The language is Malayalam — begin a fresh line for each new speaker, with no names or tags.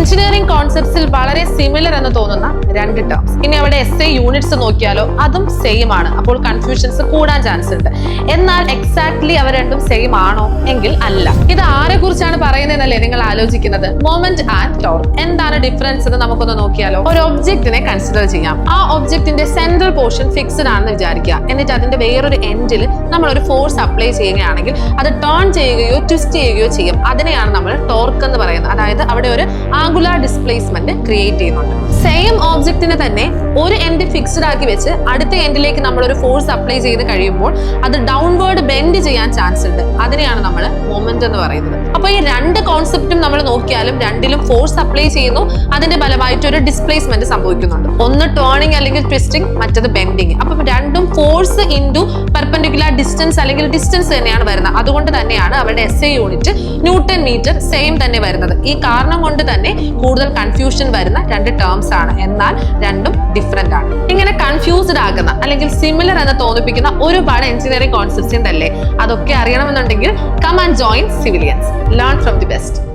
എഞ്ചിനീയറിംഗ് കോൺസെപ്റ്റ്സിൽ വളരെ സിമിലർ എന്ന് തോന്നുന്ന രണ്ട് ടേംസ്. ഇനി അവിടെ SI യൂണിറ്റ്സ് നോക്കിയാലോ അതും സെയിം ആണ്. അപ്പോൾ കൺഫ്യൂഷൻസ് കൂടാൻ ചാൻസ് ഉണ്ട്. എന്നാൽ എക്സാക്ട്ലി അവ രണ്ടും സെയിം ആണോ എങ്കിൽ അല്ല. ഇത് ആരെ കുറിച്ചാണ് പറയുന്നതെന്നല്ലേ നിങ്ങൾ ആലോചിക്കുന്നത്? Moment and torque. എന്താണ് ഡിഫറൻസ് എന്ന് നമുക്കൊന്ന് നോക്കിയാലോ. ഒരു ഒബ്ജക്റ്റിനെ കൺസിഡർ ചെയ്യാം. ആ ഒബ്ജക്റ്റിന്റെ സെൻട്രൽ പോർഷൻ ഫിക്സ്ഡ് ആണെന്ന് വിചാരിക്കുക. എന്നിട്ട് അതിന്റെ വേറൊരു എൻഡിൽ നമ്മൾ ഒരു ഫോഴ്സ് അപ്ലൈ ചെയ്യുകയാണെങ്കിൽ അത് ടേൺ ചെയ്യുകയോ ട്വിസ്റ്റ് ചെയ്യുകയോ ചെയ്യും. അതിനെയാണ് നമ്മൾ ടോർക്ക് എന്ന് പറയുന്നത്. അതായത് അവിടെ ഒരു ആംഗുലാർ ഡിസ്പ്ലേസ്മെന്റ് ക്രിയേറ്റ് ചെയ്യുന്നുണ്ട്. സെയിം ഓബ്ജക്റ്റിനെ തന്നെ ഒരു എൻഡ് ഫിക്സ്ഡ് ആക്കി വെച്ച് അടുത്ത എൻഡിലേക്ക് നമ്മൾ ഒരു ഫോഴ്സ് അപ്ലൈ ചെയ്ത് കഴിയുമ്പോൾ അത് ഡൗൺവേർഡ് ബെൻഡ് ചെയ്യാൻ ചാൻസ് ഉണ്ട്. അതിനെയാണ് നമ്മൾ മൊമെന്റ് എന്ന് പറയുന്നത്. അപ്പൊ ഈ രണ്ട് കോൺസെപ്റ്റും നമ്മൾ നോക്കിയാലും രണ്ടിലും ഫോഴ്സ് അപ്ലൈ ചെയ്യുന്നു, അതിന്റെ ഫലമായിട്ട് ഒരു ഡിസ്പ്ലേസ്മെന്റ് സംഭവിക്കുന്നുണ്ട്. ഒന്ന് ടേണിംഗ് അല്ലെങ്കിൽ ട്വിസ്റ്റിംഗ്, മറ്റത് ബെൻഡിങ്. അപ്പം രണ്ടും ഫോഴ്സ് ഇൻറ്റു പെർപെൻഡിക്കുലർ ഡിസ്റ്റൻസ് അല്ലെങ്കിൽ ഡിസ്റ്റൻസ് തന്നെയാണ് വരുന്നത്. അതുകൊണ്ട് തന്നെയാണ് അവരുടെ SI unit newton metre same തന്നെ വരുന്നത്. ഈ കാരണം കൊണ്ട് തന്നെ കൂടുതൽ കൺഫ്യൂഷൻ വരുന്ന രണ്ട് ടേംസ് ആണ്. എന്നാൽ രണ്ടും ഡിഫറെന്റ് ആണ്. ഇങ്ങനെ കൺഫ്യൂസ്ഡ് ആകുന്ന അല്ലെങ്കിൽ സിമിലർ എന്ന് തോന്നിപ്പിക്കുന്ന ഒരുപാട് എഞ്ചിനീയറിംഗ് കോൺസെപ്റ്റ്സ് ഉണ്ടല്ലേ. അതൊക്കെ അറിയണമെന്നുണ്ടെങ്കിൽ come and join Civilians. Learn from the best.